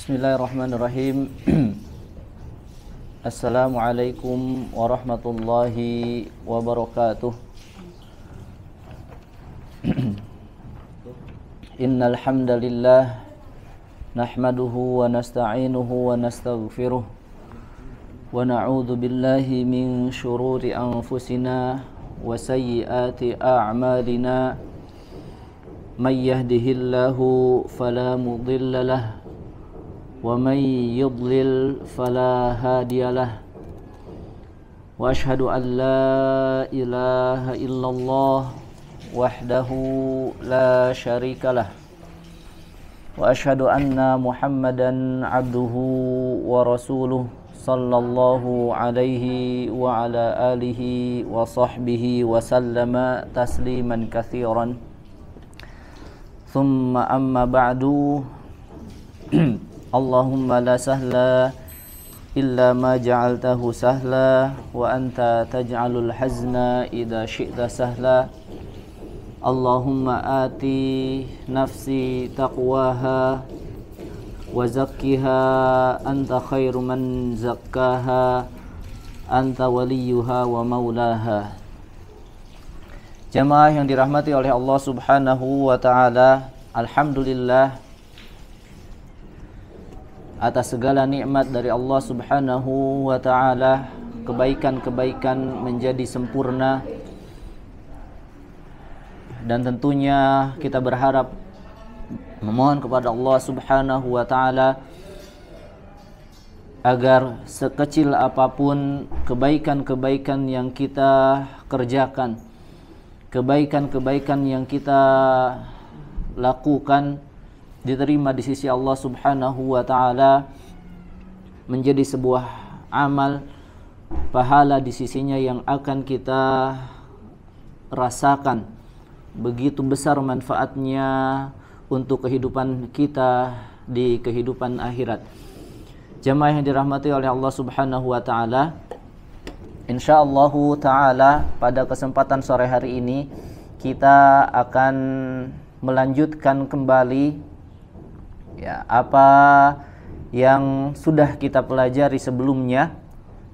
Bismillahirrahmanirrahim. Assalamualaikum warahmatullahi wabarakatuh. Innal hamdalillah nahmaduhu wa nasta'inuhu wa nastaghfiruh wa na'udzu billahi min shururi anfusina wa sayyiati a'malina. May yahdihillahu fala mudilla lahu wa may yudlil fala hadiya lahu. Wa ashhadu an la ilaha illallah wahdahu la syarika lah. Wa ashhadu anna Muhammadan abduhu wa rasuluh sallallahu alaihi wa ala alihi wa sahbihi wa sallama tasliman katsiran. Thumma amma ba'du. Allahumma la sahla illa ma ja'altahu sahla wa anta taj'alul hazna idza syi'ta sahla. Allahumma ati nafsi taqwaha wa zakkiha anta khairu man zakkaha anta waliyuha wa maulaha. Jamaah yang dirahmati oleh Allah Subhanahu wa taala, alhamdulillah atas segala nikmat dari Allah Subhanahu wa taala, kebaikan-kebaikan menjadi sempurna. Dan tentunya kita berharap memohon kepada Allah Subhanahu wa taala agar sekecil apapun kebaikan-kebaikan yang kita kerjakan, kebaikan-kebaikan yang kita lakukan diterima di sisi Allah Subhanahu wa taala, menjadi sebuah amal pahala di sisinya yang akan kita rasakan begitu besar manfaatnya untuk kehidupan kita di kehidupan akhirat. Jamaah yang dirahmati oleh Allah Subhanahu wa taala, insyaallah taala pada kesempatan sore hari ini kita akan melanjutkan kembali ya apa yang sudah kita pelajari sebelumnya,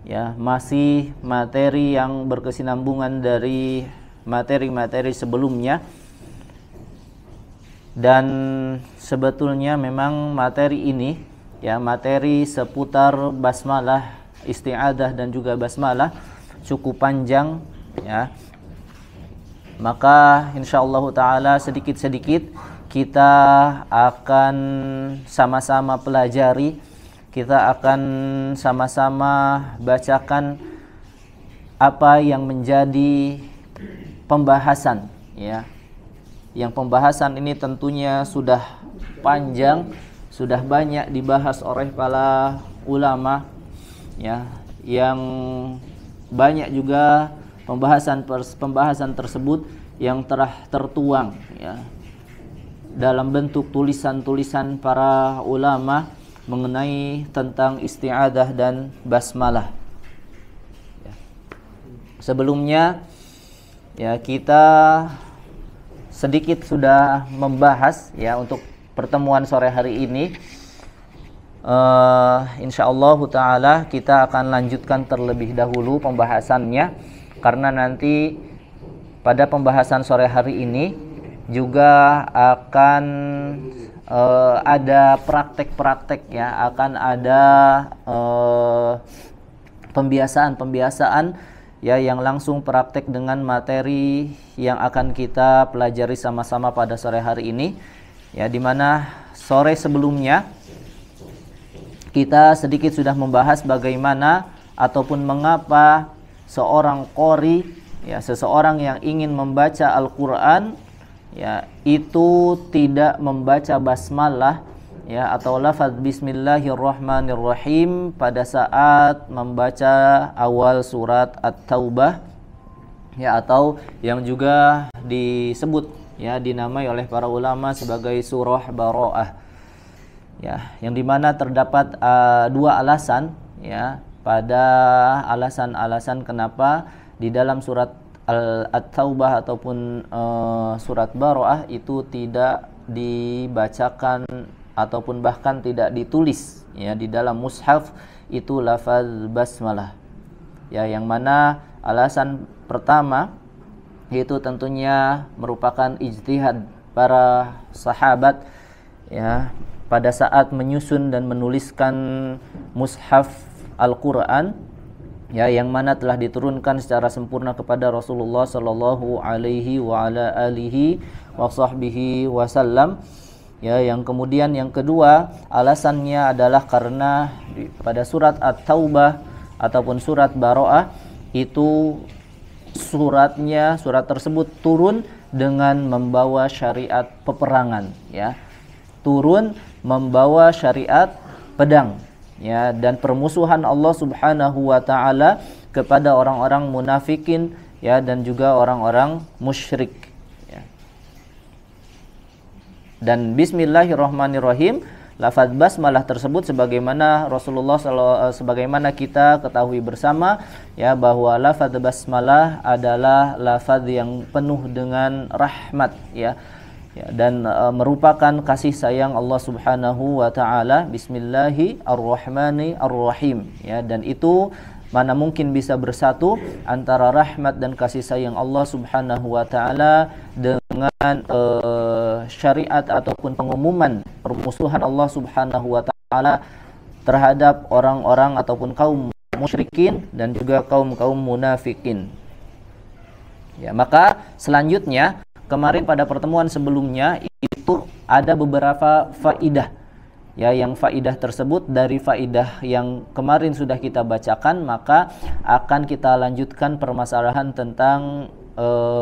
ya, masih materi yang berkesinambungan dari materi-materi sebelumnya. Dan sebetulnya memang materi ini, ya, materi seputar basmalah, isti'adah dan juga basmalah cukup panjang, ya. Maka insyaallah taala sedikit-sedikit kita akan sama-sama pelajari, kita akan sama-sama bacakan apa yang menjadi pembahasan, ya. Yang pembahasan ini tentunya sudah panjang, sudah banyak dibahas oleh para ulama, ya, yang banyak juga pembahasan tersebut yang telah tertuang, ya, dalam bentuk tulisan-tulisan para ulama mengenai tentang isti'adah dan basmalah. Ya. Sebelumnya, ya, kita sedikit sudah membahas, ya, untuk pertemuan sore hari ini. Insyaallah taala kita akan lanjutkan terlebih dahulu pembahasannya, karena nanti pada pembahasan sore hari ini juga akan ada praktek-praktek, ya, akan ada pembiasaan-pembiasaan, ya, yang langsung praktek dengan materi yang akan kita pelajari sama-sama pada sore hari ini, ya, dimana sore sebelumnya kita sedikit sudah membahas bagaimana ataupun mengapa seorang qori, ya, seseorang yang ingin membaca Al-Quran, ya, itu tidak membaca basmalah, ya, atau lafaz bismillahirrahmanirrahim pada saat membaca awal surat At-Taubah, ya, atau yang juga disebut, ya, dinamai oleh para ulama sebagai surah Bara'ah, ya, yang dimana terdapat dua alasan, ya, pada alasan-alasan kenapa di dalam surat At-Taubah ataupun surat Bara'ah itu tidak dibacakan ataupun bahkan tidak ditulis ya di dalam mushaf itu lafaz basmalah. Ya, yang mana alasan pertama itu tentunya merupakan ijtihad para sahabat ya pada saat menyusun dan menuliskan mushaf Al-Qur'an ya, yang mana telah diturunkan secara sempurna kepada Rasulullah sallallahu alaihi wa ala alihi wa sahbihi wasallam. Ya, yang kemudian yang kedua alasannya adalah karena pada surat At-Taubah ataupun surat Baro'ah itu surat tersebut turun dengan membawa syariat peperangan ya. Turun membawa syariat pedang ya, dan permusuhan Allah Subhanahu wa taala kepada orang-orang munafikin ya, dan juga orang-orang musyrik ya. Dan bismillahirrahmanirrahim, lafaz basmalah tersebut sebagaimana sebagaimana kita ketahui bersama ya, bahwa lafaz basmalah adalah lafaz yang penuh dengan rahmat ya. Ya, dan merupakan kasih sayang Allah Subhanahu wa taala. Bismillahirrahmanirrahim ya, dan itu mana mungkin bisa bersatu antara rahmat dan kasih sayang Allah Subhanahu wa taala dengan syariat ataupun pengumuman permusuhan Allah Subhanahu wa taala terhadap orang-orang ataupun kaum musyrikin dan juga kaum-kaum munafikin. Ya, maka selanjutnya kemarin pada pertemuan sebelumnya itu ada beberapa faidah ya, yang faidah tersebut dari faidah yang kemarin sudah kita bacakan, maka akan kita lanjutkan permasalahan tentang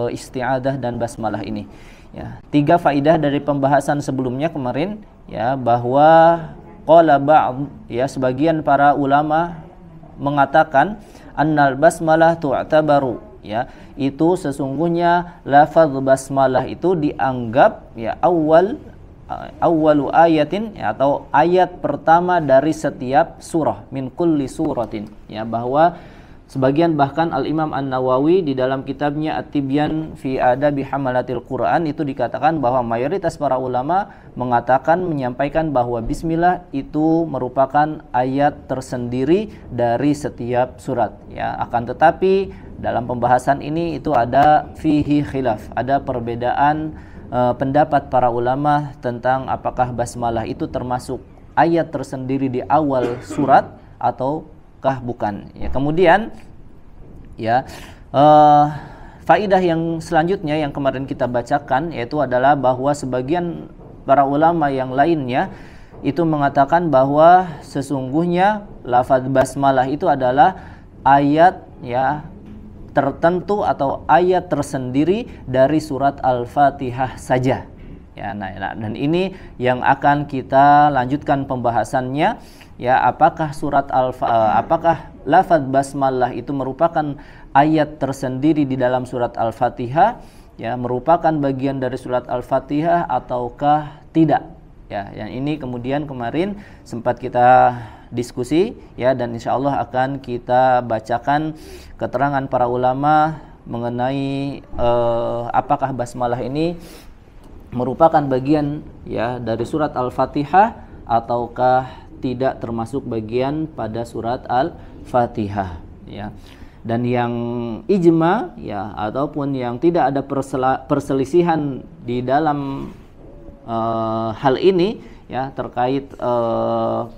isti'adah dan basmalah ini ya. 3 faidah dari pembahasan sebelumnya kemarin ya, bahwa qala ba'd ya, sebagian para ulama mengatakan annal basmalah tu'tabaru ya, itu sesungguhnya lafaz basmalah itu dianggap ya awwalu ayatin ya, atau ayat pertama dari setiap surah, min kulli suratin ya, bahwa sebagian bahkan Al-Imam An-Nawawi di dalam kitabnya At-Tibyan fi Adabi Hamalatil Quran itu dikatakan bahwa mayoritas para ulama menyampaikan bahwa bismillah itu merupakan ayat tersendiri dari setiap surat ya. Akan tetapi dalam pembahasan ini itu ada fihi khilaf, ada perbedaan pendapat para ulama tentang apakah basmalah itu termasuk ayat tersendiri di awal surat ataukah bukan ya. Kemudian ya faidah yang selanjutnya yang kemarin kita bacakan yaitu adalah bahwa sebagian para ulama yang lainnya itu mengatakan bahwa sesungguhnya lafaz basmalah itu adalah ayat ya tertentu atau ayat tersendiri dari surat Al-Fatihah saja ya. Nah, dan ini yang akan kita lanjutkan pembahasannya ya, apakah apakah lafaz basmalah itu merupakan ayat tersendiri di dalam surat Al-Fatihah ya, merupakan bagian dari surat Al-Fatihah ataukah tidak ya. Yang ini kemudian kemarin sempat kita diskusi ya, dan insya Allah akan kita bacakan keterangan para ulama mengenai apakah basmalah ini merupakan bagian ya dari surat Al-Fatihah ataukah tidak termasuk bagian pada surat Al-Fatihah ya. Dan yang ijma ya, ataupun yang tidak ada perselisihan di dalam hal ini ya terkait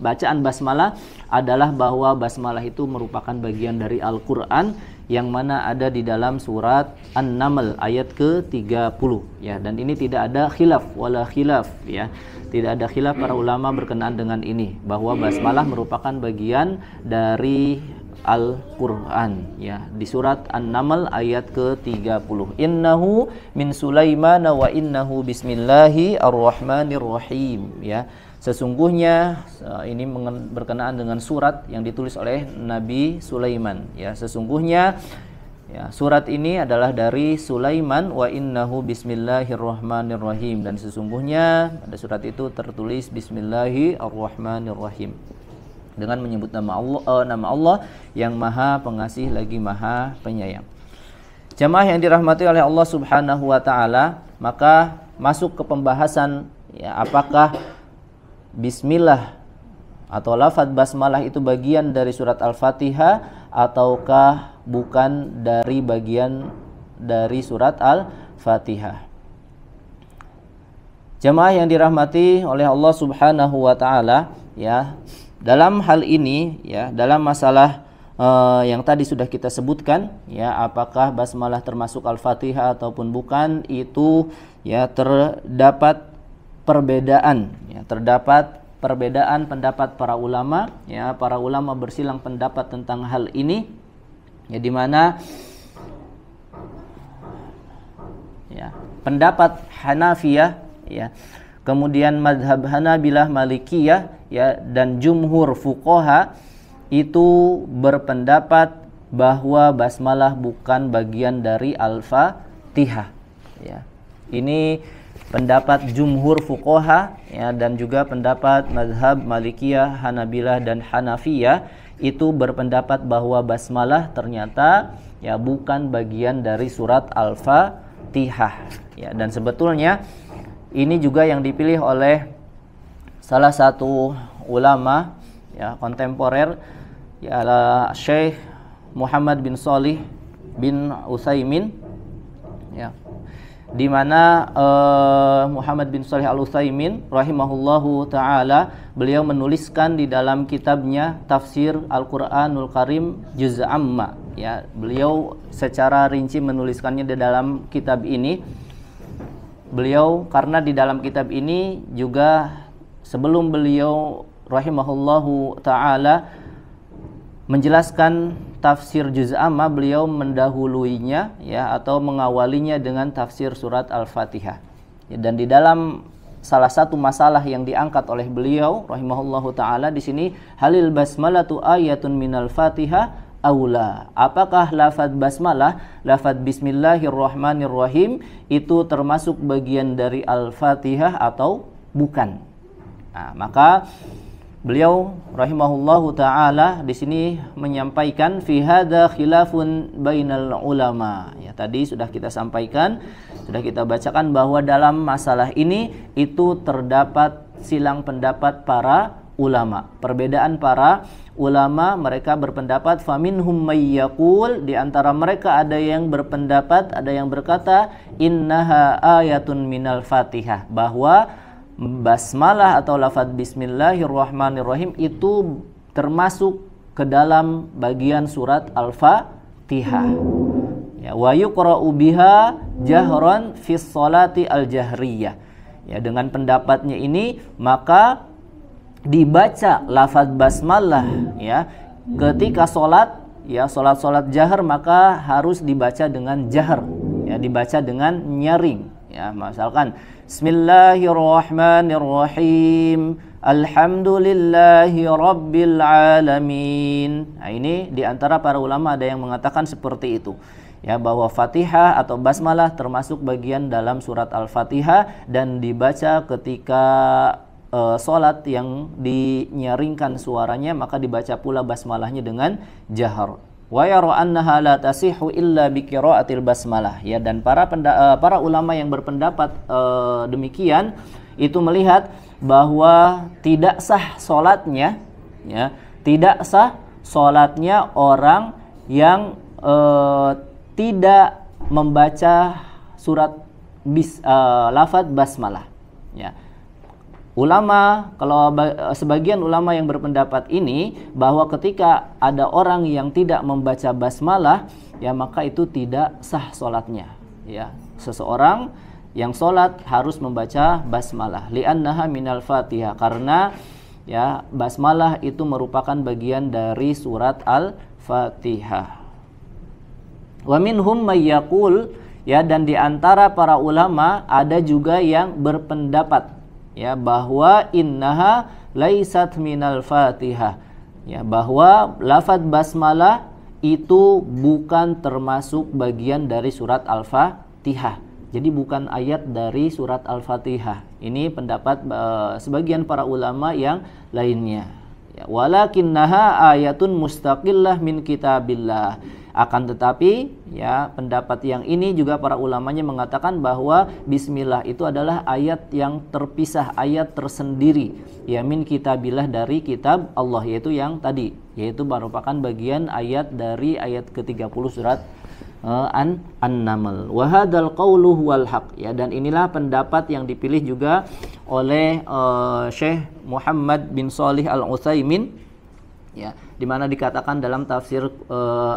bacaan basmalah adalah bahwa basmalah itu merupakan bagian dari Al-Qur'an yang mana ada di dalam surat An-Naml ayat ke-30 ya, dan ini tidak ada khilaf wala khilaf ya. Tidak ada khilaf para ulama berkenaan dengan ini, bahwa basmalah merupakan bagian dari Al-Qur'an ya, di surat An-Naml ayat ke-30. Innahu min Sulaiman wa innahu bismillahirrahmanirrahim ya. Sesungguhnya ini berkenaan dengan surat yang ditulis oleh Nabi Sulaiman ya. Sesungguhnya ya, surat ini adalah dari Sulaiman wa innahu bismillahirrahmanirrahim, dan sesungguhnya pada surat itu tertulis bismillahirrahmanirrahim dengan menyebut nama Allah yang Maha Pengasih lagi Maha Penyayang. Jamaah yang dirahmati oleh Allah Subhanahu wa taala, maka masuk ke pembahasan ya, apakah bismillah atau lafaz basmalah itu bagian dari surat Al-Fatihah ataukah bukan dari bagian dari surat Al-Fatihah. Jamaah yang dirahmati oleh Allah Subhanahu wa taala, ya, dalam hal ini, ya, dalam masalah yang tadi sudah kita sebutkan, ya, apakah basmalah termasuk Al-Fatihah ataupun bukan, itu ya terdapat perbedaan, ya, terdapat perbedaan pendapat para ulama, ya, para ulama bersilang pendapat tentang hal ini, ya, di mana ya pendapat Hanafiyah, ya, kemudian mazhab Hanabilah, Malikiyah, ya, dan jumhur fuqaha itu berpendapat bahwa basmalah bukan bagian dari Al-Fatihah, ya. Ini pendapat jumhur fuqaha, ya, dan juga pendapat mazhab Malikiyah, Hanabilah, dan Hanafiyah itu berpendapat bahwa basmalah ternyata ya bukan bagian dari surat Al-Fatihah, ya. Dan sebetulnya ini juga yang dipilih oleh salah satu ulama, ya, kontemporer, ya, Syekh Muhammad bin Shalih bin Utsaimin, ya, di mana Muhammad bin Shalih Al-Utsaimin rahimahullahu taala, beliau menuliskan di dalam kitabnya Tafsir Al-Qur'anul Karim Juz' Amma, ya, beliau secara rinci menuliskannya di dalam kitab ini. Beliau karena di dalam kitab ini juga sebelum beliau rahimahullahu taala menjelaskan tafsir Juz' Amma, beliau mendahuluinya, ya, atau mengawalinya dengan tafsir surat Al-Fatihah. Ya, dan di dalam salah satu masalah yang diangkat oleh beliau rahimahullahu taala di sini, halil basmalatu ayatun minal Fatihah aula. Apakah lafaz basmalah, lafaz bismillahirrahmanirrahim itu termasuk bagian dari Al-Fatihah atau bukan? Nah, maka beliau rahimahullahu taala di sini menyampaikan fi hadza khilafun bainal ulama. Ya, tadi sudah kita sampaikan, sudah kita bacakan bahwa dalam masalah ini itu terdapat silang pendapat para ulama. Perbedaan para ulama, mereka berpendapat faminhum may yaqul, di antara mereka ada yang berpendapat, ada yang berkata innaha ayatun minal Fatihah, bahwa basmalah atau lafaz bismillahirrahmanirrahim itu termasuk ke dalam bagian surat Al-Fatihah. Ya, wa yuqra'u biha jahran fi sholati al-jahriyah. Ya, dengan pendapatnya ini maka dibaca lafaz basmalah, ya, ketika sholat, ya, sholat jahar, maka harus dibaca dengan jahar, ya, dibaca dengan nyaring, ya. Misalkan Bismillahirrahmanirrahim, alhamdulillahi rabbil alamin. Nah, ini diantara para ulama ada yang mengatakan seperti itu, ya, bahwa Fatihah atau basmalah termasuk bagian dalam surat Al-Fatihah dan dibaca ketika sholat yang dinyaringkan suaranya, maka dibaca pula basmalahnya dengan jahar. Wa yara annaha la tasihhu illa bi qiraatil basmalah, ya, dan para ulama yang berpendapat demikian itu melihat bahwa tidak sah sholatnya, ya, tidak sah sholatnya orang yang tidak membaca surat lafaz basmalah, ya. Ulama, kalau sebagian ulama yang berpendapat ini bahwa ketika ada orang yang tidak membaca basmalah, ya, maka itu tidak sah sholatnya, ya. Seseorang yang sholat harus membaca basmalah li'annaha minal Fatihah, karena, ya, basmalah itu merupakan bagian dari surat Al-Fatihah. Wa minhum may yaqul, ya, dan di antara para ulama ada juga yang berpendapat, ya, bahwa innaha laisat minal Fatihah, ya, bahwa lafaz basmalah itu bukan termasuk bagian dari surat Al-Fatihah. Jadi bukan ayat dari surat Al-Fatihah. Ini pendapat sebagian para ulama yang lainnya. Ya, walakinnaha ayatun mustaqillah min kitabillah. Akan tetapi ya pendapat yang ini juga para ulamanya mengatakan bahwa bismillah itu adalah ayat yang terpisah, ayat tersendiri ya min kitabillah dari kitab Allah, yaitu yang tadi, yaitu merupakan bagian ayat dari ayat ke-30 surat An-Naml. Wa hadzal qaulu huwal haq ya, dan inilah pendapat yang dipilih juga oleh Syekh Muhammad bin Shalih Al-Utsaimin ya, di mana dikatakan dalam tafsir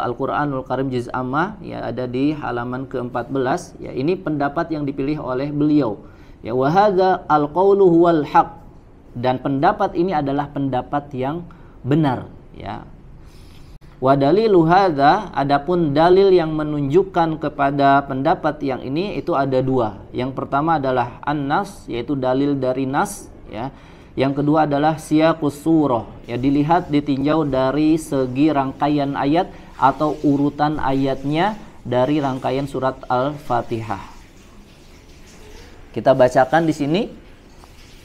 Al-Qur'anul Karim Juz Amma ya, ada di halaman ke-14 ya, ini pendapat yang dipilih oleh beliau ya, wa hadza al-qaulu huwal haq, dan pendapat ini adalah pendapat yang benar ya. Wa dalilu hadza, adapun dalil yang menunjukkan kepada pendapat yang ini itu ada dua. Yang pertama adalah an-nas, yaitu dalil dari nas ya. Yang kedua adalah siyaqus surah ya, dilihat ditinjau dari segi rangkaian ayat atau urutan ayatnya dari rangkaian surat Al-Fatihah. Kita bacakan di sini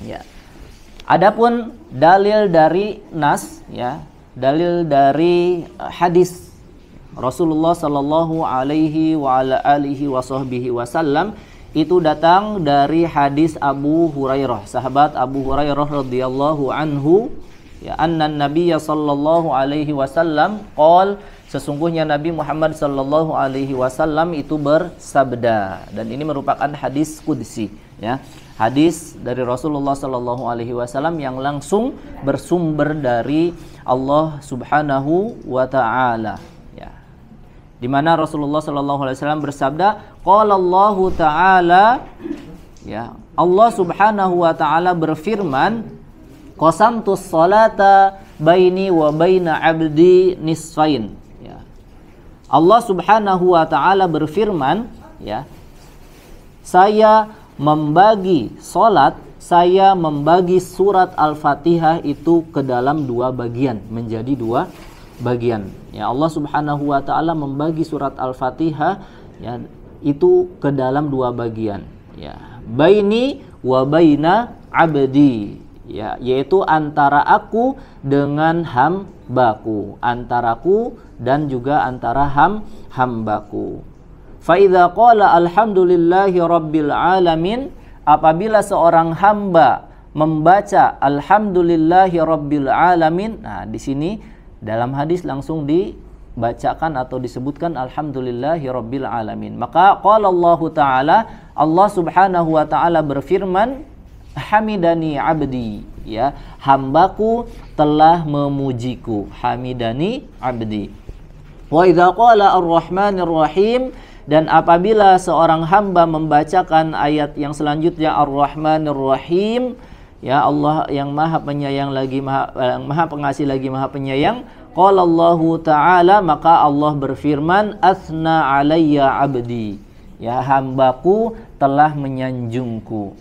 ya. Adapun dalil dari nas ya, dalil dari hadis Rasulullah sallallahu alaihi wa ala alihi wasallam itu datang dari hadis Abu Hurairah, sahabat Abu Hurairah radhiyallahu anhu ya, annan nabiyya sallallahu alaihi wasallam qol, sesungguhnya Nabi Muhammad sallallahu alaihi wasallam itu bersabda, dan ini merupakan hadis qudsi ya, hadis dari Rasulullah sallallahu alaihi wasallam yang langsung bersumber dari Allah Subhanahu wa taala ya, di mana Rasulullah sallallahu alaihi wasallam bersabda, qala Allah taala ya, Allah Subhanahu wa taala berfirman, qasamtus salata baini wa baina abdi nisfain ya. Allah Subhanahu wa taala berfirman ya, saya membagi salat, saya membagi surat Al-Fatihah itu ke dalam dua bagian, menjadi dua bagian. Ya, Allah Subhanahu wa taala membagi surat Al-Fatihah ya itu ke dalam dua bagian. Ya, baini wa baina abdi. Ya, yaitu antara aku dengan hambaku, antaraku dan juga antara hambaku. Fa idza qala alhamdulillahi rabbil alamin, apabila seorang hamba membaca alhamdulillahi rabbil alamin, nah di sini dalam hadis langsung dibacakan atau disebutkan alhamdulillahi rabbil alamin, maka qala Allah taala, Allah Subhanahu wa taala berfirman, hamidani abdi ya, hambaku telah memujiku, hamidani abdi. Wa idza qala ar-rahmanir rahim, dan apabila seorang hamba membacakan ayat yang selanjutnya ar-rahmanir rahim ya, Allah yang maha penyayang lagi maha pengasih lagi maha penyayang, qala Allah taala, maka Allah berfirman, athna alayya abdi ya, hambaku telah menyanjungku.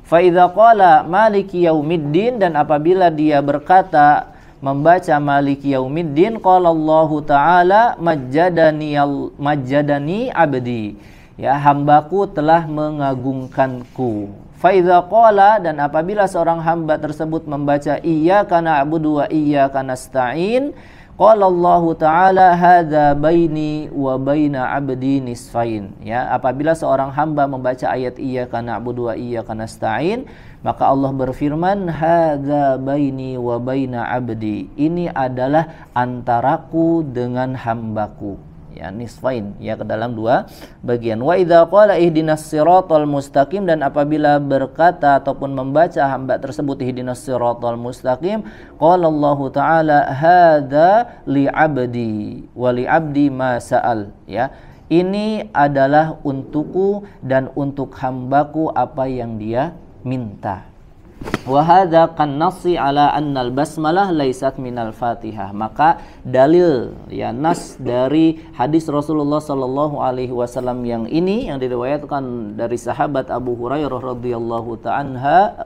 Fa idza qala maliki yaumiddin, dan apabila dia berkata membaca maliki yaumiddin, qala Allah taala majjadani abdi ya, hambaku telah mengagungkanku. Fa idza qala, dan apabila seorang hamba tersebut membaca iyyaka na'budu wa iyyaka nasta'in, qala Allah taala hadza baini wa baina abdi nisfain ya, apabila seorang hamba membaca ayat iyyaka na'budu wa iyyaka nasta'in, maka Allah berfirman, hadza baini wa baina abdi, ini adalah antaraku dengan hambaku ya, nisfain ya, ke dalam dua bagian. Wa idza qala ihdinas siratal mustaqim, dan apabila berkata ataupun membaca hamba tersebut ihdinas siratal mustaqim, qala Allah taala hadza li abdi wa li abdi ma sa'al ya, ini adalah untukku dan untuk hambaku apa yang dia minta. Wa hadza kan nassi ala annal basmalah laisat minal Fatihah, maka dalil ya, nas dari hadis Rasulullah sallallahu alaihi wasallam yang ini yang diriwayatkan dari sahabat Abu Hurairah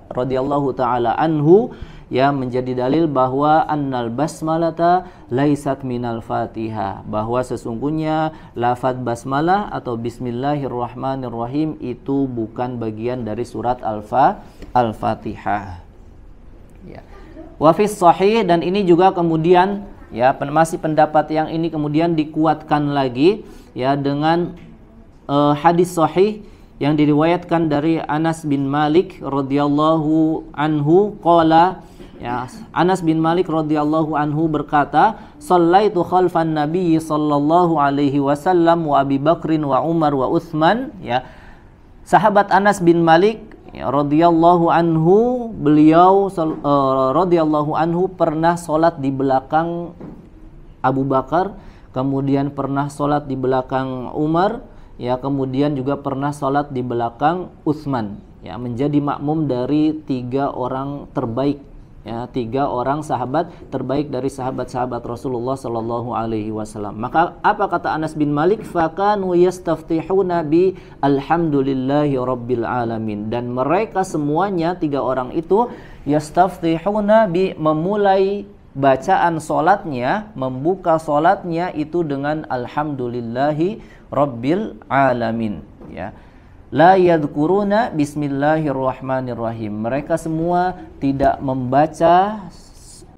radhiyallahu taala anhu ya, menjadi dalil bahwa annal basmalata laisat minal Fatihah, bahwa sesungguhnya lafaz basmalah atau bismillahirrahmanirrahim itu bukan bagian dari surat Al-Fatihah ya. Wa fis sahih, dan ini juga kemudian ya masih pendapat yang ini kemudian dikuatkan lagi ya dengan hadis sahih yang diriwayatkan dari Anas bin Malik radhiyallahu anhu qala, ya, Anas bin Malik radhiyallahu anhu berkata, "Shallaitu khalfan Nabi sallallahu alaihi wasallam wa Abi Bakrin wa Umar wa Utsman." Ya. Sahabat Anas bin Malik ya, radhiyallahu anhu, beliau radhiyallahu anhu pernah salat di belakang Abu Bakar, kemudian pernah salat di belakang Umar, ya, kemudian juga pernah salat di belakang Utsman, ya, menjadi makmum dari 3 orang terbaik, ya, 3 orang sahabat terbaik dari sahabat-sahabat Rasulullah sallallahu alaihi wasallam. Maka apa kata Anas bin Malik? Fakanu yastaftihuna bi alhamdulillahi rabbil alamin. Dan mereka semuanya 3 orang itu yastaftihuna bi, memulai bacaan solatnya, membuka solatnya itu dengan alhamdulillahi rabbil alamin, ya. La yadhkuruna bismillahirrahmanirrahim. Mereka semua tidak membaca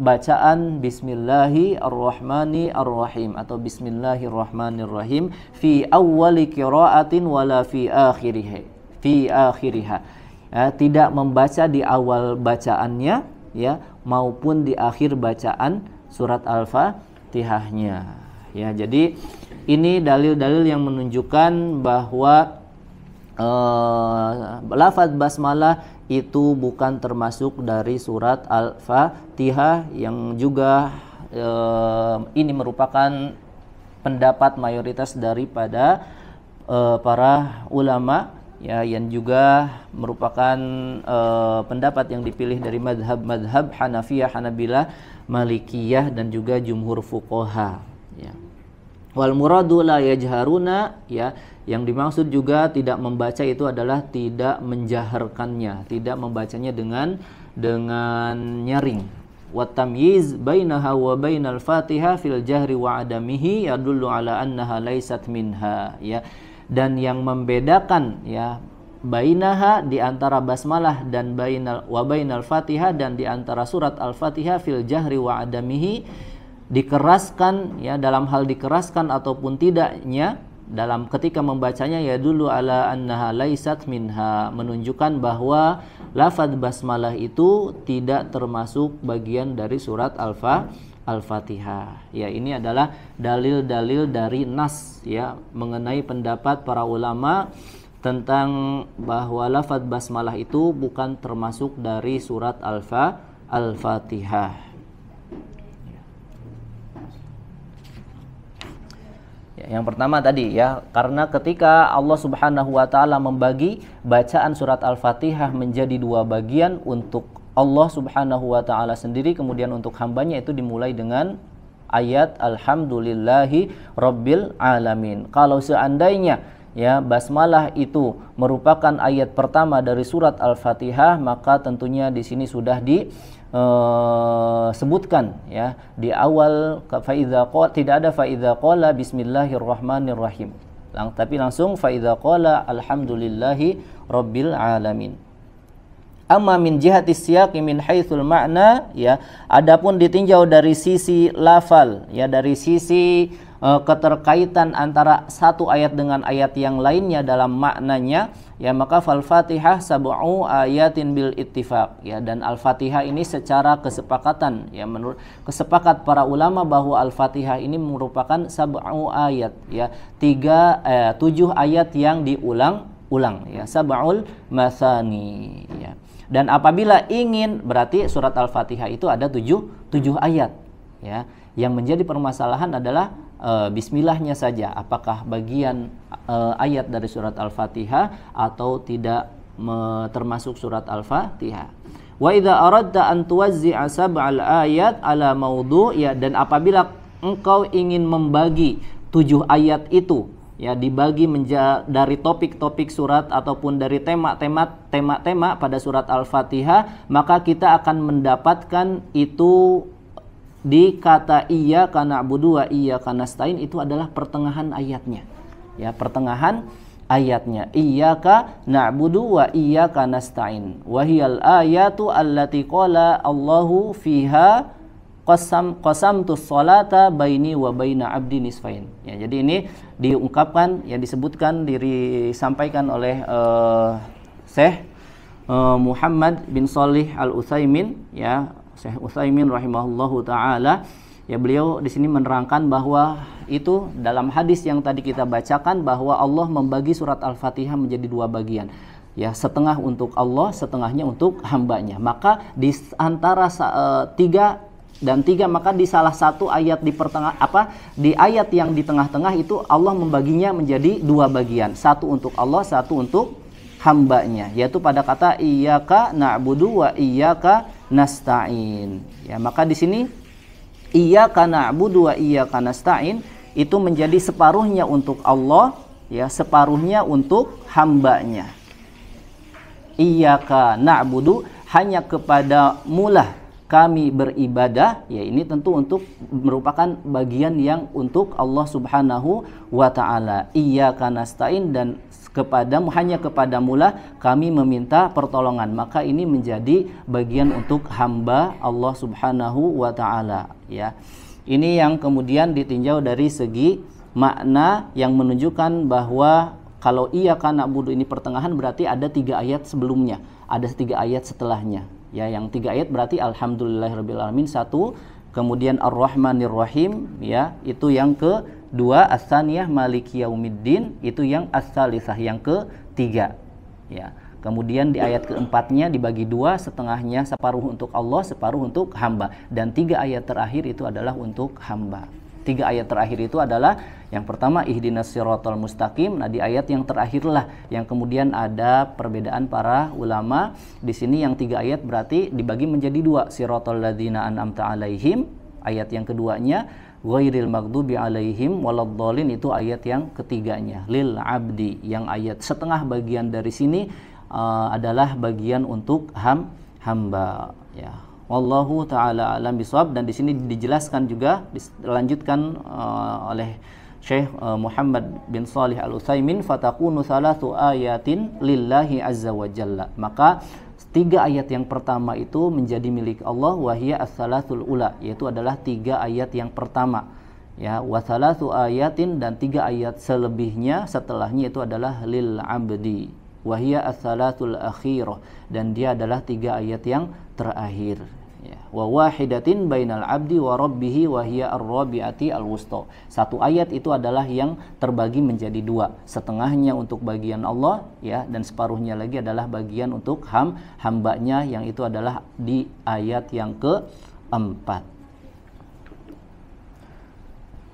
bacaan bismillahirrahmanirrahim atau bismillahirrahmanirrahim fi awwali qiraatin wala fi akhiriha. Ya, tidak membaca di awal bacaannya, ya, maupun di akhir bacaan surat Al-Fatihahnya. Ya, jadi ini dalil-dalil yang menunjukkan bahwa lafaz basmalah itu bukan termasuk dari surat Al-Fatihah, yang juga ini merupakan pendapat mayoritas daripada para ulama, ya, yang juga merupakan pendapat yang dipilih dari madhab Hanafiyah, Hanabilah, Malikiyah, dan juga jumhur fuqaha, ya. Wal muradu la yajharuna, ya, yang dimaksud juga tidak membaca itu adalah tidak menjaharkannya, tidak membacanya dengan nyaring. Wa tamyiz bainaha wa bainal Fatihah fil jahri wa adamihi yadullu ala annaha laysat minha, ya. Dan yang membedakan, ya, bainaha di antara basmalah dan bainal Fatihah, dan di antara surat Al-Fatihah fil jahri wa adamihi, dikeraskan, ya, dalam hal dikeraskan ataupun tidaknya dalam ketika membacanya, ya, dulu ala annaha laisat minha, menunjukkan bahwa lafaz basmalah itu tidak termasuk bagian dari surat Al-Fatihah. Ya, ini adalah dalil-dalil dari nas, ya, mengenai pendapat para ulama tentang bahwa lafaz basmalah itu bukan termasuk dari surat Al-Fatihah. Yang pertama tadi, ya, karena ketika Allah Subhanahu wa taala membagi bacaan surat Al-Fatihah menjadi 2 bagian, untuk Allah Subhanahu wa taala sendiri, kemudian untuk hambanya itu dimulai dengan ayat alhamdulillahi rabbil alamin. Kalau seandainya, ya, basmalah itu merupakan ayat pertama dari surat Al-Fatihah, maka tentunya di sini sudah sebutkan, ya, di awal tidak ada fa idza qala bismillahirrahmanirrahim, tapi langsung fa idza qala alhamdulillahi rabbil alamin. Amma min jihati siyaqi min haitsul ma'na, ya, adapun ditinjau dari sisi lafal, ya, dari sisi keterkaitan antara satu ayat dengan ayat yang lainnya dalam maknanya, ya, maka Al-Fatihah sab'u ayatin bil ittifaq, ya, dan Al-Fatihah ini secara kesepakatan, ya, menurut kesepakat para ulama bahwa Al-Fatihah ini merupakan sab'u ayat, ya, 7 ayat yang diulang-ulang, ya, sab'ul mathani, ya. Dan apabila ingin, berarti surat Al-Fatihah itu ada 7 ayat, ya. Yang menjadi permasalahan adalah bismillahnya saja, apakah bagian ayat dari surat Al-Fatihah atau tidak termasuk surat Al-Fatihah. Wa idza aradta an tuwazzi'a sab'al ayat ala maudhu', ya, dan apabila engkau ingin membagi 7 ayat itu, ya, dibagi dari topik-topik surat ataupun dari tema-tema pada surat Al-Fatihah, maka kita akan mendapatkan itu di kata iyyaka na'budu wa iyyaka nasta'in, itu adalah pertengahan ayatnya, ya, pertengahan ayatnya. Iyyaka na'budu wa iyyaka nasta'in. Wa hiyal ayatu allati qala Allahu fiha qasamtus salata baini wa baina abdi nisfain. Ya, jadi ini diungkapkan, yang disebutkan, disampaikan oleh Syekh Muhammad bin Shalih Al-Utsaimin, ya, Syekh Utsaimin rahimahullahu taala. Ya, beliau di sini menerangkan bahwa itu dalam hadis yang tadi kita bacakan bahwa Allah membagi surat Al-Fatihah menjadi dua bagian. Ya, setengah untuk Allah, setengahnya untuk hambanya. Maka di antara tiga dan tiga, maka di salah satu ayat di ayat yang di tengah-tengah itu Allah membaginya menjadi dua bagian, satu untuk Allah, satu untuk hambanya, yaitu pada kata iyyaka na'budu wa iyyaka nasta'in. Ya, maka di sini iyyaka na'budu wa iyyaka nasta'in itu menjadi separuhnya untuk Allah, ya, separuhnya untuk hambanya. Iyyaka na'budu, hanya kepada mulah kami beribadah, ya, ini tentu untuk merupakan bagian yang untuk Allah Subhanahu wa taala. Iyyaka nasta'in, dan hanya kepadamulah kami meminta pertolongan. Maka ini menjadi bagian untuk hamba Allah Subhanahu wa taala, ya. Ini yang kemudian ditinjau dari segi makna yang menunjukkan bahwa kalau iyyaka na'budu ini pertengahan, berarti ada 3 ayat sebelumnya, ada 3 ayat setelahnya. Ya, yang 3 ayat berarti alhamdulillahirabbil alamin 1, kemudian ar-rahmanir rahim, ya, itu yang kedua, ats-tsaniyah maliki yaumiddin, itu yang ats-tsalisah, yang ketiga, ya. Kemudian di ayat keempatnya dibagi 2, setengahnya separuh untuk Allah, separuh untuk hamba, dan 3 ayat terakhir itu adalah untuk hamba. 3 ayat terakhir itu adalah yang pertama ihdinas siratal mustaqim. Nah, di ayat yang terakhirlah yang kemudian ada perbedaan para ulama. Di sini yang 3 ayat berarti dibagi menjadi 2. Siratal ladzina an'amta alaihim, ayat yang keduanya, ghairil maghdubi alaihim waladdallin, itu ayat yang ketiganya. Lil abdi, yang ayat setengah bagian dari sini adalah bagian untuk hamba, ya. Wallahu ta'ala alam bisawab. Dan di sini dijelaskan juga, dilanjutkan oleh Syekh Muhammad bin Shalih Al-Utsaimin, fatakunu salatu ayatin lillahi azza wa jalla. Maka 3 ayat yang pertama itu menjadi milik Allah, wahiyya as-salatul ula, yaitu adalah 3 ayat yang pertama, ya, wa salatu ayatin, dan 3 ayat selebihnya setelahnya itu adalah lil abdi, wahiyya as-salatul akhirah, dan dia adalah 3 ayat yang terakhir, ya. Wa wahidatin bainal abdi wa rabbihi wa hiya ar-rabi'ati al-wusta. 1 ayat itu adalah yang terbagi menjadi 2, setengahnya untuk bagian Allah, ya, dan separuhnya lagi adalah bagian untuk hambanya, yang itu adalah di ayat yang keempat.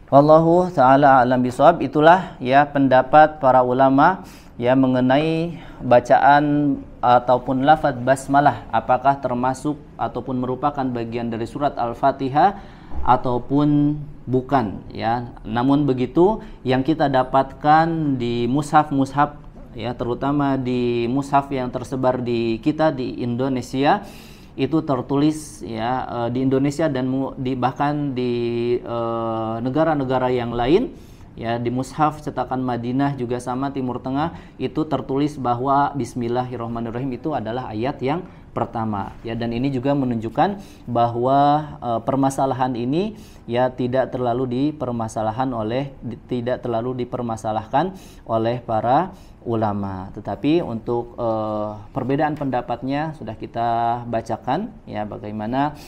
Wallahu ta'ala alam bisawab. Itulah, ya, pendapat para ulama, ya, mengenai bacaan ataupun lafaz basmalah, apakah termasuk ataupun merupakan bagian dari surat Al-Fatihah ataupun bukan, ya. Namun begitu, yang kita dapatkan di mushaf-mushaf, ya, terutama di mushaf yang tersebar di kita di Indonesia, itu tertulis, ya, di Indonesia dan bahkan di negara-negara yang lain, ya, di mushaf cetakan Madinah juga sama, Timur Tengah, itu tertulis bahwa Bismillahirrahmanirrahim itu adalah ayat yang pertama, ya. Dan ini juga menunjukkan bahwa permasalahan ini, ya, tidak terlalu dipermasalahkan oleh para ulama. Tetapi untuk perbedaan pendapatnya sudah kita bacakan, ya, bagaimana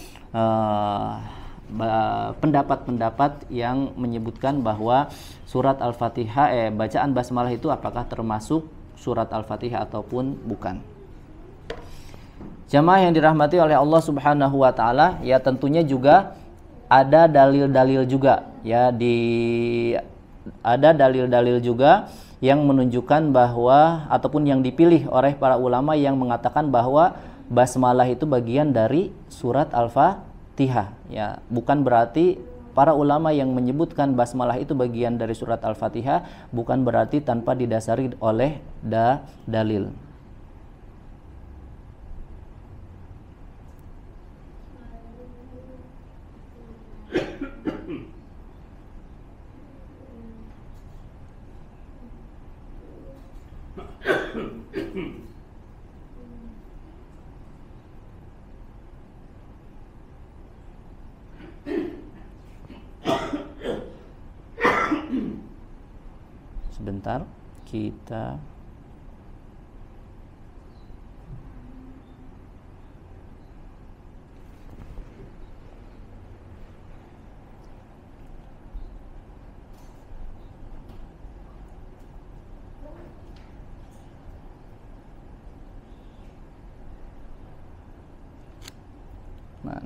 pendapat-pendapat yang menyebutkan bahwa surat Al-Fatihah, bacaan basmalah itu apakah termasuk surat Al-Fatihah ataupun bukan. Jamaah yang dirahmati oleh Allah Subhanahu wa taala, ya, tentunya juga ada dalil-dalil juga, ya, ada dalil-dalil juga yang menunjukkan bahwa ataupun yang dipilih oleh para ulama yang mengatakan bahwa basmalah itu bagian dari surat Al-Fatihah, ya. Bukan berarti para ulama yang menyebutkan basmalah itu bagian dari surat Al-Fatihah bukan berarti tanpa didasari oleh dalil. sebentar kita mana?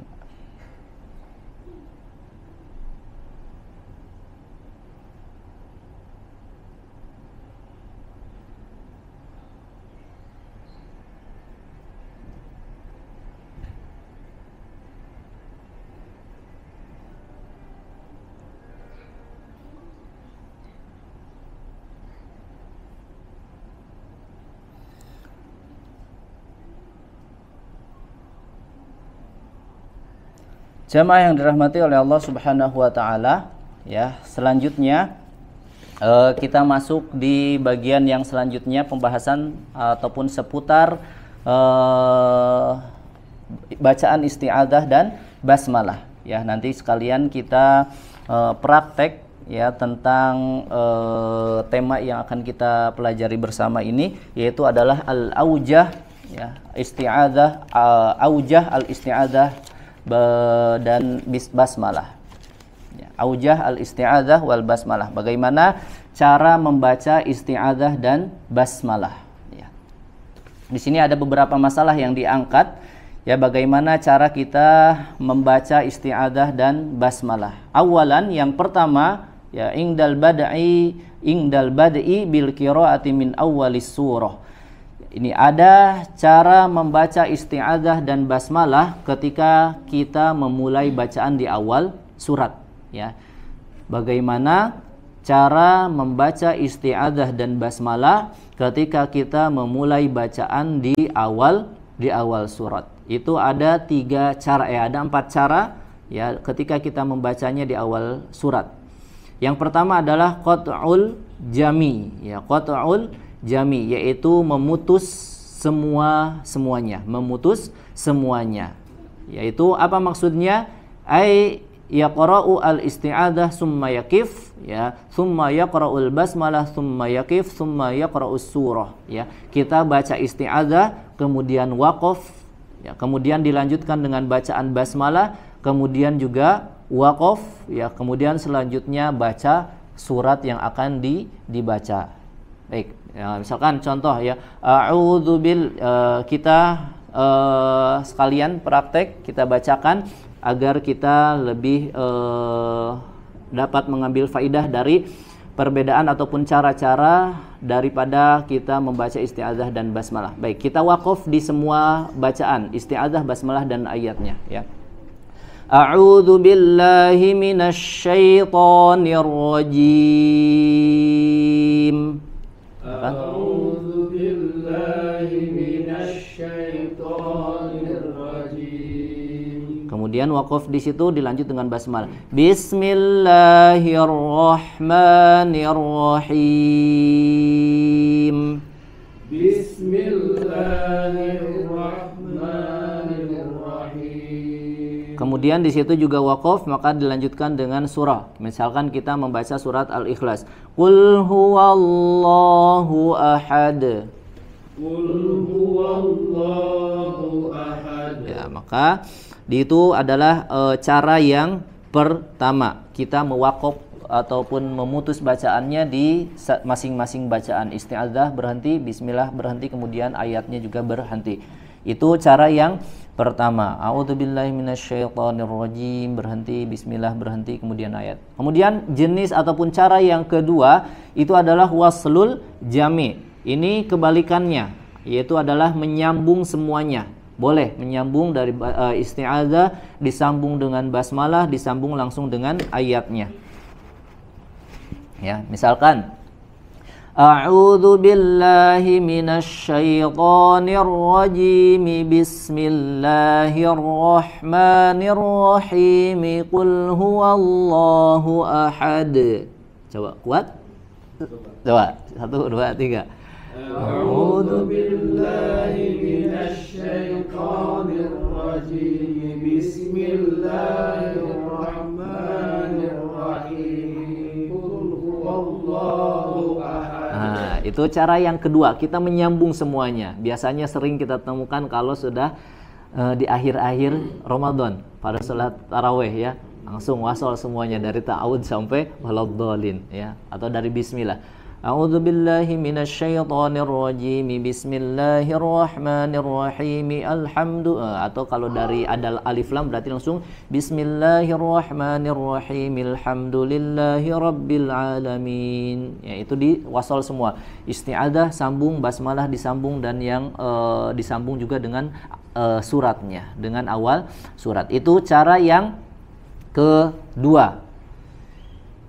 Jamaah yang dirahmati oleh Allah Subhanahu wa taala, ya, selanjutnya kita masuk di bagian yang selanjutnya, pembahasan ataupun seputar bacaan isti'adzah dan basmalah. Ya, nanti sekalian kita praktek ya tentang tema yang akan kita pelajari bersama ini, yaitu adalah al-aujah, ya, isti'adzah, aujah al-isti'adzah dan basmalah. Ya, aujah al-isti'adzah wal basmalah. Bagaimana cara membaca isti'adzah dan basmalah. Ya. Di sini ada beberapa masalah yang diangkat. Ya, bagaimana cara kita membaca isti'adzah dan basmalah. Awalan, yang pertama, ya, indal bad'i bil qiraati min awwalis surah. Ini ada cara membaca isti'adzah dan basmalah ketika kita memulai bacaan di awal surat, ya. Bagaimana cara membaca isti'adzah dan basmalah ketika kita memulai bacaan di awal surat. Itu ada 3 cara, ada 4 cara, ya, ketika kita membacanya di awal surat. Yang pertama adalah qat'ul jami, ya, qat'ul jami, yaitu memutus semuanya, memutus semuanya. Yaitu apa maksudnya? Ai yaqra'u al-isti'adzah summa yakif, ya, summa yaqra'ul basmalah summa yakif summa yaqra'us surah, ya. Kita baca isti'adzah, kemudian waqaf, ya, kemudian dilanjutkan dengan bacaan basmalah, kemudian juga waqaf, ya, kemudian selanjutnya baca surat yang akan dibaca. Baik, ya, misalkan contoh, ya, kita sekalian praktek, kita bacakan agar kita lebih dapat mengambil faidah dari perbedaan ataupun cara-cara daripada kita membaca isti'adzah dan basmalah. Baik, kita waqaf di semua bacaan isti'adzah, basmalah dan ayatnya, ya. A'udzu billahi minasy syaithanir rajim. A'udzu billahi minasy syaithanir rajim. Kemudian waqaf di situ dilanjut dengan basmalah. Bismillahirrahmanirrahim. Bismillahirrahmanirrahim. Kemudian di situ juga waqaf, maka dilanjutkan dengan surah. Misalkan kita membaca surat Al-Ikhlas. Qul huwallahu ahad. Qul huwallahu ahad. Ya, maka itu adalah cara yang pertama, kita mewaqaf ataupun memutus bacaannya di masing-masing bacaan. Isti'adzah berhenti, bismillah berhenti, kemudian ayatnya juga berhenti. Itu cara yang pertama. A'udzubillahi minasyaitonirrajim, berhenti, bismillah berhenti, kemudian ayat. Kemudian jenis ataupun cara yang kedua itu adalah waslul jami. Ini kebalikannya, yaitu adalah menyambung semuanya. Boleh menyambung dari isti'adzah, disambung dengan basmalah, disambung langsung dengan ayatnya. Ya, misalkan A'udzu billahi minasy syaithanir rajim. Bismillahirrahmanirrahim. Qul huwallahu ahad. Coba kuat. Coba 1 2 3. A'udzu billahi minasy syaithanir rajim. Bismillahirrahmanirrahim. Qul huwallahu ahad. itu cara yang kedua, kita menyambung semuanya. Biasanya sering kita temukan kalau sudah di akhir-akhir Ramadan pada salat tarawih ya, langsung wasol semuanya dari ta'awud sampai waladhdallin ya, atau dari bismillah. A'udzu billahi minasyaitonir rajim. Bismillahirrahmanirrahim. Atau kalau dari ada alif lam berarti langsung Bismillahirrahmanirrahim. Alhamdulillahi rabbil alamin. Ya, itu di wasal semua. Isti'adzah sambung, basmalah disambung, dan yang disambung juga dengan suratnya, dengan awal surat. Itu cara yang kedua.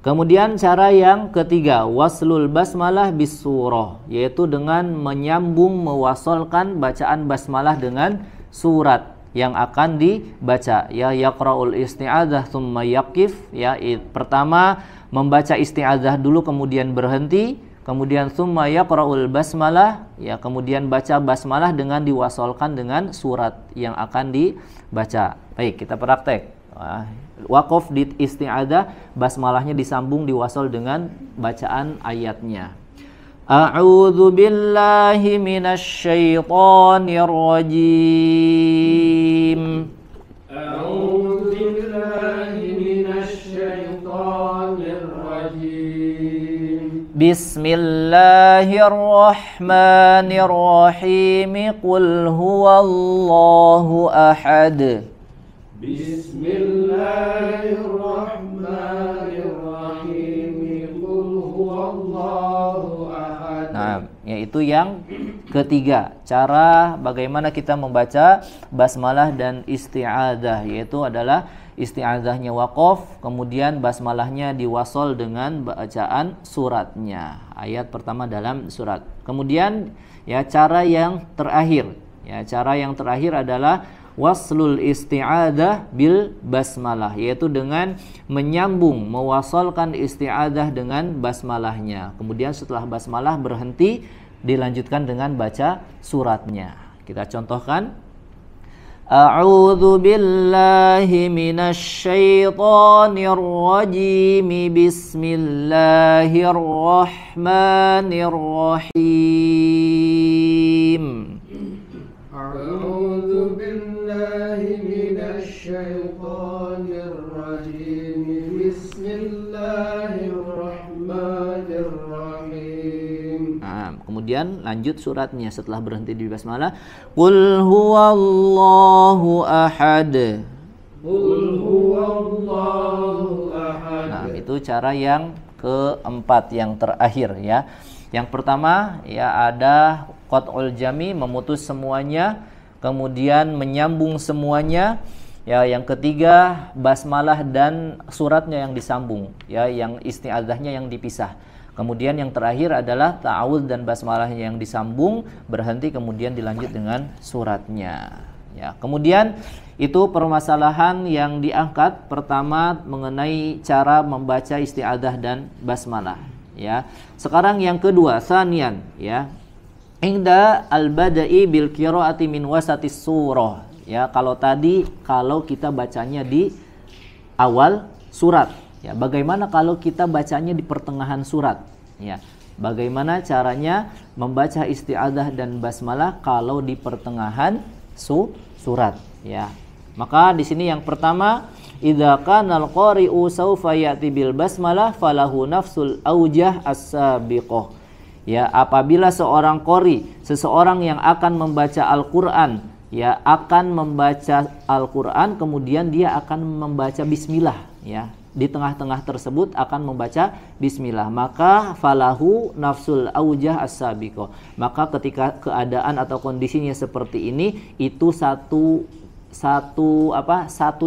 Kemudian cara yang ketiga, waslul basmalah bis surah, yaitu dengan menyambung, mewasolkan bacaan basmalah dengan surat yang akan dibaca. Ya, yaqra'ul isti'adzah tsumma yaqif, ya, pertama membaca isti'adzah dulu kemudian berhenti, kemudian tsumma yaqra'ul basmalah, ya, kemudian baca basmalah dengan diwasolkan dengan surat yang akan dibaca. Baik, kita praktek. Waqaf di isti'adzah, basmalahnya disambung, diwasal dengan bacaan ayatnya. A'udzu billahi minasyaitonir rajim. A'udzu billahi minasyaitonir rajim. Bismillahirrahmanirrahim. Qul huwallahu ahad. Bismillahirrahmanirrahim. Qul huwallahu ahad. Nah, yaitu yang ketiga, cara bagaimana kita membaca basmalah dan isti'adzah, yaitu adalah isti'adzahnya waqaf, kemudian basmalahnya diwasol dengan bacaan suratnya, ayat pertama dalam surat. Kemudian ya cara yang terakhir, adalah waslul isti'adzah bil basmalah, yaitu dengan menyambung, mewasolkan isti'adzah dengan basmalahnya. Kemudian setelah basmalah berhenti, dilanjutkan dengan baca suratnya. Kita contohkan. A'udzu billahi minasyaitonir rajim. Bismillahirrahmanirrahim. A'udzu billahi minasyaitonir rajim. Bismillahirrahmanirrahim. Kemudian lanjut suratnya setelah berhenti di basmalah. Qul huwallahu ahad. Qul huwallahu ahad. Nah, itu cara yang keempat, yang terakhir ya. Yang pertama ya ada qat'ul jami, memutus semuanya, kemudian menyambung semuanya. Ya, yang ketiga basmalah dan suratnya yang disambung, ya, yang isti'adzahnya yang dipisah. Kemudian yang terakhir adalah ta'awudz dan basmalahnya yang disambung, berhenti, kemudian dilanjut dengan suratnya. Ya, kemudian itu permasalahan yang diangkat pertama mengenai cara membaca isti'adzah dan basmalah. Ya, sekarang yang kedua, sanian, ya, inda al-bada'i bil qiraati min wasatis surah. Ya, kalau kita bacanya di awal surat, ya, bagaimana kalau kita bacanya di pertengahan surat? Ya, bagaimana caranya membaca isti'adzah dan basmalah kalau di pertengahan surat? Ya, maka di sini yang pertama, idza kanal qari'u saufa ya'ti bil basmalah falahu nafsul aujah as-sabiqah. Ya, apabila seorang qari, seseorang yang akan membaca Al-Qur'an, ya, akan membaca Al-Qur'an, kemudian dia akan membaca bismillah, ya. Di tengah-tengah tersebut akan membaca bismillah, maka falahu nafsul aujah as-sabiqah. Maka ketika keadaan atau kondisinya seperti ini, itu satu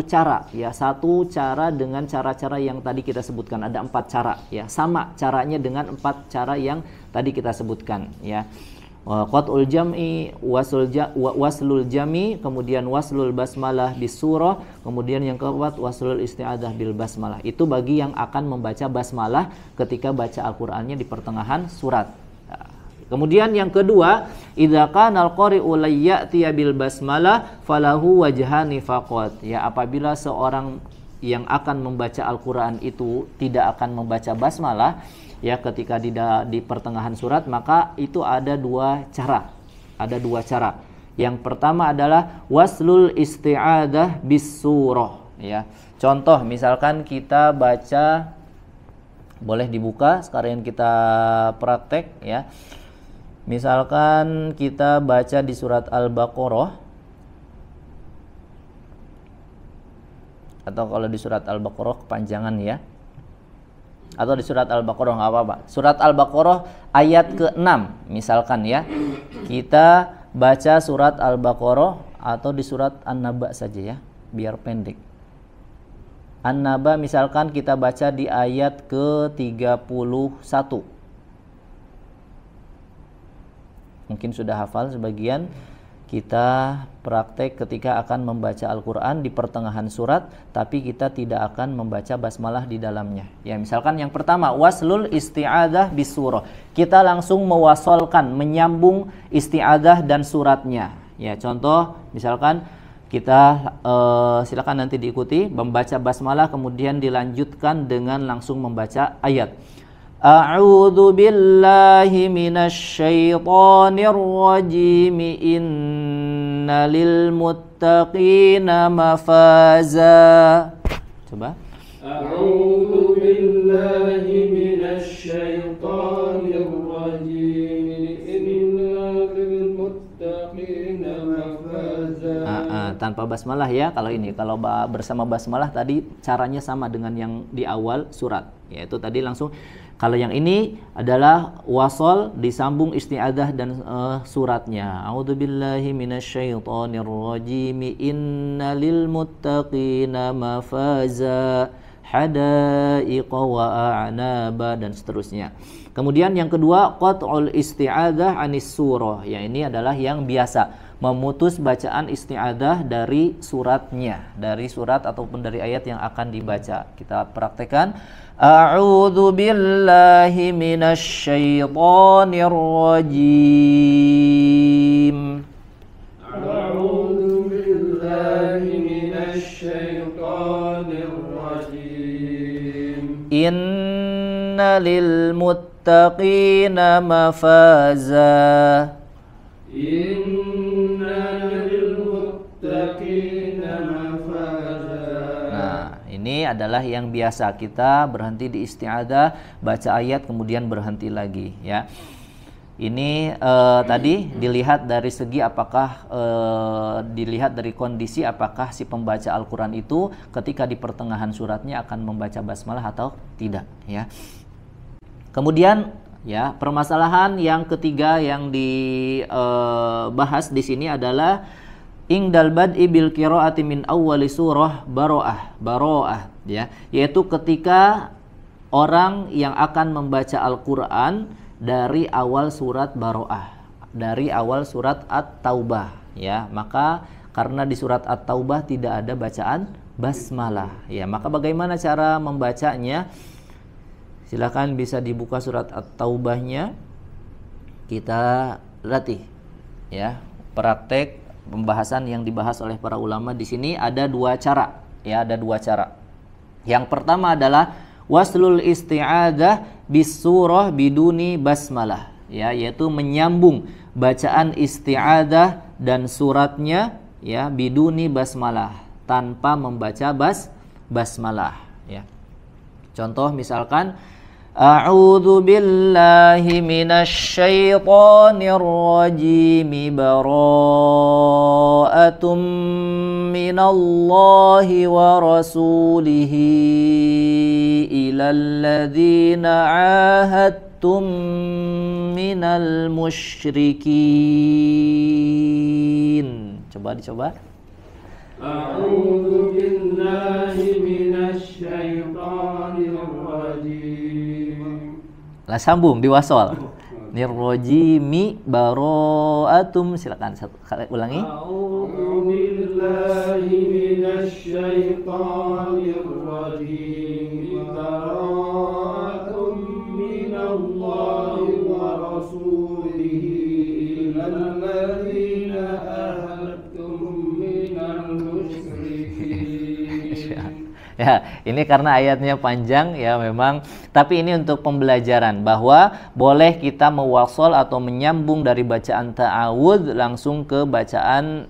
cara, ya, satu cara dengan cara-cara yang tadi kita sebutkan. Ada 4 cara, ya, sama caranya dengan 4 cara yang tadi kita sebutkan, ya. Qat'ul jam'i, waslul jami, kemudian waslul basmalah bis surah, kemudian yang keempat waslul isti'adzah bil basmalah. Itu bagi yang akan membaca basmalah ketika baca Al-Qur'annya di pertengahan surat. Kemudian yang kedua, idza kana al-qari'u la ya'tiya bil basmalah falahu wajhani faqat. Ya, apabila seorang yang akan membaca Al-Qur'an itu tidak akan membaca basmalah, ya ketika di pertengahan surat, maka itu ada dua cara. Ada dua cara. Yang pertama adalah waslul isti'adah bis surah, ya. Contoh misalkan kita baca, boleh dibuka sekarang kita praktek ya. Misalkan kita baca di surat Al-Baqarah, atau kalau di surat Al-Baqarah kepanjangan ya, atau di surat Al-Baqarah nggak apa-apa. Surat Al-Baqarah ayat ke-6 misalkan ya, kita baca surat Al-Baqarah atau di surat An-Naba saja ya, biar pendek. An-Naba misalkan kita baca di ayat ke-31. Mungkin sudah hafal sebagian. Kita praktek ketika akan membaca Al-Quran di pertengahan surat, tapi kita tidak akan membaca basmalah di dalamnya. Ya, misalkan yang pertama, waslul isti'adah bis surah. Kita langsung mewasolkan, menyambung isti'adah dan suratnya. Ya, contoh misalkan kita silakan nanti diikuti membaca basmalah kemudian dilanjutkan dengan langsung membaca ayat. A'udzu billahi minasy syaithanir rajim. Innalil muttaqina mafaza. Coba. A'udzu billahi minasy syaithanir rajim. Innalil muttaqina mafaza. Tanpa basmalah ya kalau ini. Kalau bersama basmalah tadi caranya sama dengan yang di awal surat. Yaitu tadi langsung. Kalau yang ini adalah wasol disambung isti'adah dan suratnya. A'udzubillahi minasyaitonir rajim. Innalil muttaqina mafaza hadaiqa wa a'naba dan seterusnya. Kemudian yang kedua qat'ul isti'adah anis surah. Ya, ini adalah yang biasa, memutus bacaan isti'adah dari suratnya, dari surat ataupun dari ayat yang akan dibaca. Kita praktekkan. A'udzu billahi minasy syaithanir rajim. A'udzu billahi minasy syaithanir rajim. Innalil muttaqina mafaza. Innalil muttaqina mafaza. Nah, ini adalah yang biasa, kita berhenti di isti'adah, baca ayat kemudian berhenti lagi ya. Ini tadi dilihat dari segi apakah dilihat dari kondisi apakah si pembaca Al-Quran itu ketika di pertengahan suratnya akan membaca basmalah atau tidak ya. Kemudian ya, permasalahan yang ketiga yang dibahas di sini adalah ingdal bad'i bil qiraati min awwali surah Bara'ah ya, yaitu ketika orang yang akan membaca Al-Qur'an dari awal surat Bara'ah, dari awal surat At-Taubah ya, maka karena di surat At-Taubah tidak ada bacaan basmalah ya, maka bagaimana cara membacanya? Silakan bisa dibuka surat At-Taubahnya, kita latih ya, praktek pembahasan yang dibahas oleh para ulama di sini. Ada dua cara ya, ada dua cara. Yang pertama adalah waslul isti'adah bis surah biduni basmalah ya, yaitu menyambung bacaan isti'adah dan suratnya ya biduni basmalah, tanpa membaca basmalah ya. Contoh misalkan A'udzu billahi minasy syaithanir rajim. Bara'atum minallahi wa rasulihi ilal ladzina 'ahadtum minal musyrikin. Coba dicoba. A'udzu billahi minasy syaithanir rajim. Lah sambung diwasol. Nirrojimi bara'atum. Silakan satu kali ulangi. A'udzu billahi minasy syaithanir rajim. Bara'atum minallahi wa rasulihi ilal ladzina ahadtum minal musyrikin. Ya, ini karena ayatnya panjang ya memang, tapi ini untuk pembelajaran bahwa boleh kita mewasol atau menyambung dari bacaan ta'awudz langsung ke bacaan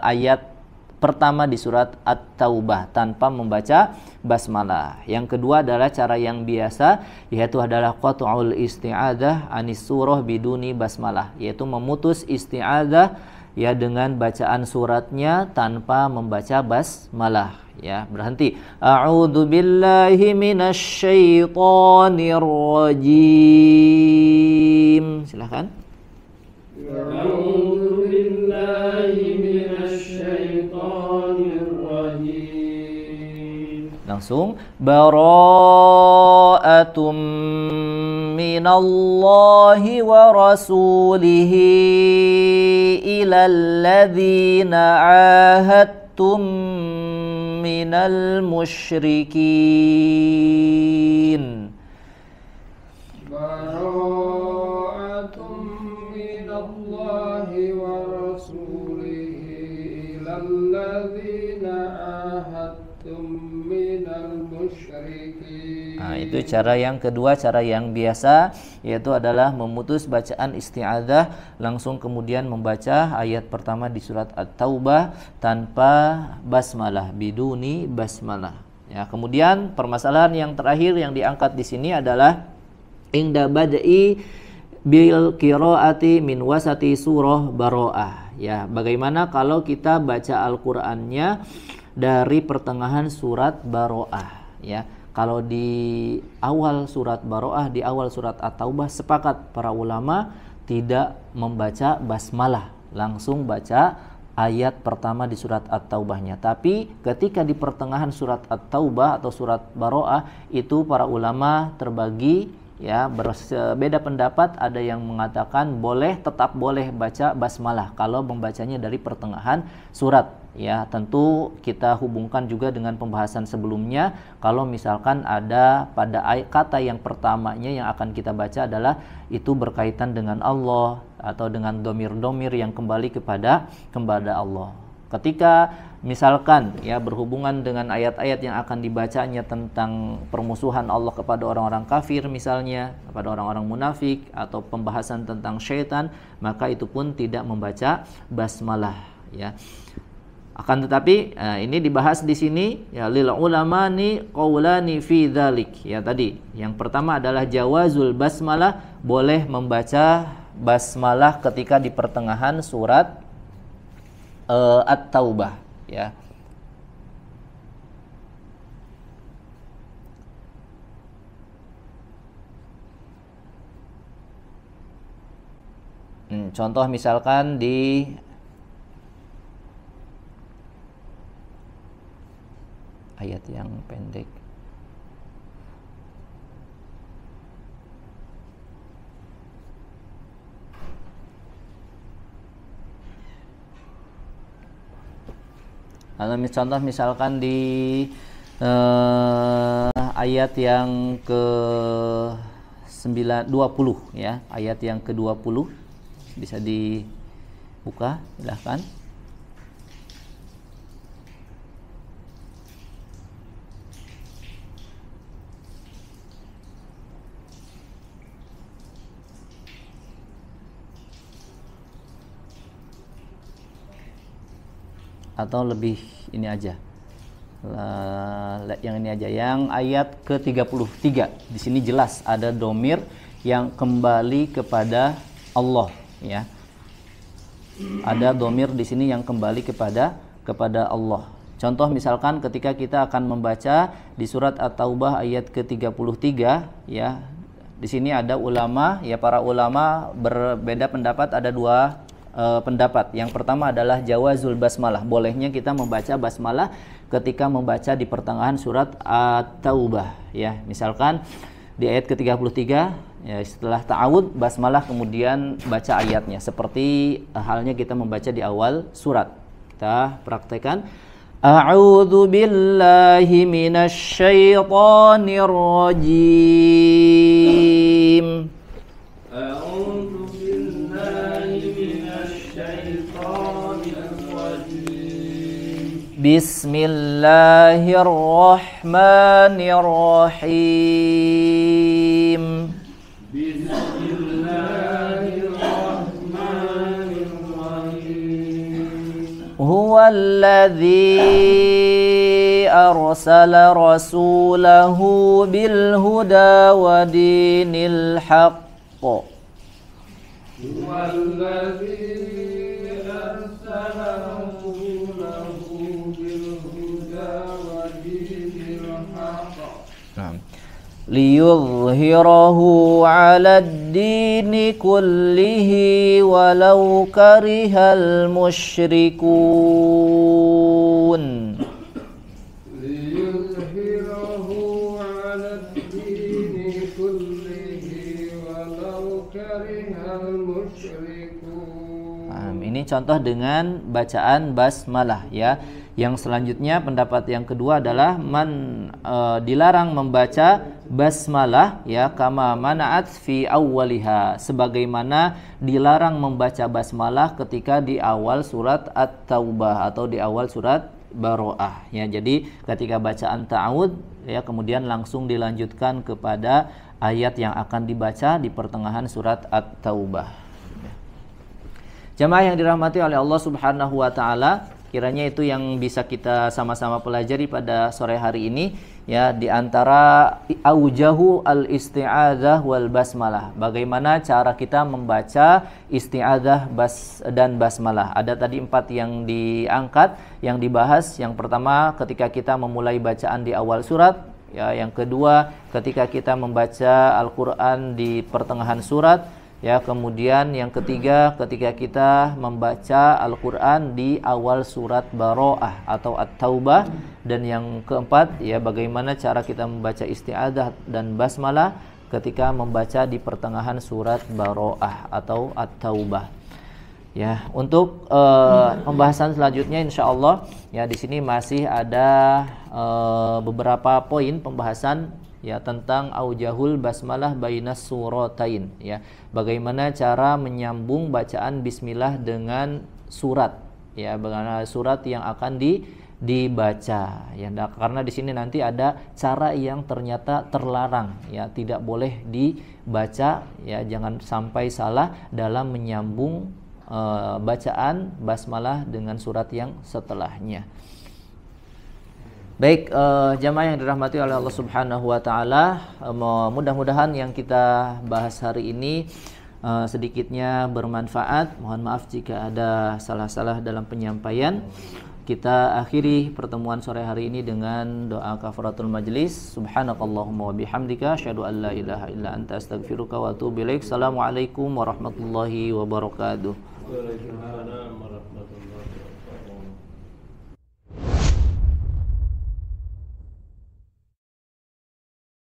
ayat pertama di surat At-Taubah tanpa membaca basmalah. Yang kedua adalah cara yang biasa, yaitu adalah qat'ul isti'adzah anis surah biduni basmalah, yaitu memutus isti'adzah ya dengan bacaan suratnya tanpa membaca basmalah. Ya, berhenti. A'udzu billahi minasy syaithanir rajim. Silakan. A'udzu billahi minasy syaithanir rajim. Langsung bara'atum minallahi wa rasulihi ilal ladzina 'ahadtum minal musyrikin. Bara'atum minallahi wa rasulihi ilal ladzina ahadtum minal musyrikin. Nah, itu cara yang kedua, cara yang biasa, yaitu adalah memutus bacaan isti'adzah langsung kemudian membaca ayat pertama di surat At-Taubah tanpa basmalah, biduni basmalah. Ya, kemudian permasalahan yang terakhir yang diangkat di sini adalah inda bad'i bil qiraati min wasati surah Bara'ah. Ya, bagaimana kalau kita baca Al-Qur'annya dari pertengahan surat Bara'ah, ya. Kalau di awal surat Bara'ah, di awal surat At-Taubah, sepakat para ulama tidak membaca basmalah, langsung baca ayat pertama di surat At-Taubahnya. Tapi ketika di pertengahan surat At-Taubah atau surat Bara'ah, itu para ulama terbagi, ya, berbeda pendapat. Ada yang mengatakan tetap boleh baca basmalah kalau membacanya dari pertengahan surat. Ya, tentu kita hubungkan juga dengan pembahasan sebelumnya. Kalau misalkan ada pada kata yang pertamanya yang akan kita baca adalah itu berkaitan dengan Allah atau dengan domir-domir yang kembali kepada Allah. Ketika misalkan ya berhubungan dengan ayat-ayat yang akan dibacanya tentang permusuhan Allah kepada orang-orang kafir misalnya, kepada orang-orang munafik, atau pembahasan tentang syaitan, maka itu pun tidak membaca basmalah, ya. Akan tetapi ini dibahas di sini, ya, lil ulamani qaulani fi dzalik. Ya, tadi yang pertama adalah jawazul basmalah, boleh membaca basmalah ketika di pertengahan surat At-Taubah, ya. Contoh misalkan di ayat yang pendek. Atau contoh misalkan di ayat yang ke-20, ya, ayat yang ke-20 bisa dibuka, silahkan. Atau lebih ini aja, yang ini aja, yang ayat ke-33. Di sini jelas ada domir yang kembali kepada Allah, ya. Ada domir di sini yang kembali kepada Allah. Contoh misalkan ketika kita akan membaca di surat At-Taubah ayat ke-33, ya. Di sini ada ulama, ya, para ulama berbeda pendapat, ada dua pendapat. Yang pertama adalah jawazul basmalah, bolehnya kita membaca basmalah ketika membaca di pertengahan surat At-Taubah, ya. Misalkan di ayat ke-33, ya, setelah ta'awud basmalah kemudian baca ayatnya seperti halnya kita membaca di awal surat. Kita praktekkan. A'udzu billahi minasy syaithanir rajim. Bismillahirrahmanirrahim. Huwallazi arsala rasulahu bil huda wa dinil haqq. Liyudhhirahu 'alad dini kullihi walau karihal musyrikun. Liyudhhirahu 'alad dini kullihi walau karihal musyrikun. Ini contoh dengan bacaan basmalah ya. Yang selanjutnya pendapat yang kedua adalah dilarang membaca basmalah ya, kama mana'at fi awwaliha, sebagaimana dilarang membaca basmalah ketika di awal surat At-Taubah atau di awal surat Baroah ya. Jadi ketika bacaan ta'awud ya kemudian langsung dilanjutkan kepada ayat yang akan dibaca di pertengahan surat At-Taubah. Jamaah yang dirahmati oleh Allah Subhanahu wa taala, kiranya itu yang bisa kita sama-sama pelajari pada sore hari ini ya, di antara aujahu al-isti'adzah wal basmalah. Bagaimana cara kita membaca isti'adzah dan basmalah. Ada tadi 4 yang diangkat, yang dibahas. Yang pertama ketika kita memulai bacaan di awal surat ya, yang kedua ketika kita membaca Al-Qur'an di pertengahan surat. Ya, kemudian yang ketiga ketika kita membaca Al-Qur'an di awal surat Baroah atau At-Taubah, dan yang keempat ya bagaimana cara kita membaca isti'adzah dan basmalah ketika membaca di pertengahan surat Baroah atau At-Taubah. Ya, untuk pembahasan selanjutnya insyaallah ya di sini masih ada beberapa poin pembahasan ya tentang aujahul basmalah bainas suratain ya. Bagaimana cara menyambung bacaan bismillah dengan surat ya, bagaimana surat yang akan dibaca ya. Karena di sini nanti ada cara yang ternyata terlarang ya, tidak boleh dibaca ya, jangan sampai salah dalam menyambung bacaan basmalah dengan surat yang setelahnya. Baik, jamaah yang dirahmati oleh Allah Subhanahu wa taala, mudah-mudahan yang kita bahas hari ini sedikitnya bermanfaat. Mohon maaf jika ada salah-salah dalam penyampaian. Kita akhiri pertemuan sore hari ini dengan doa kafaratul majlis. Subhanakallahumma wa bihamdika asyhadu an la ilaha illa anta astaghfiruka wa atubu ilaik. Assalamualaikum warahmatullahi wabarakatuh.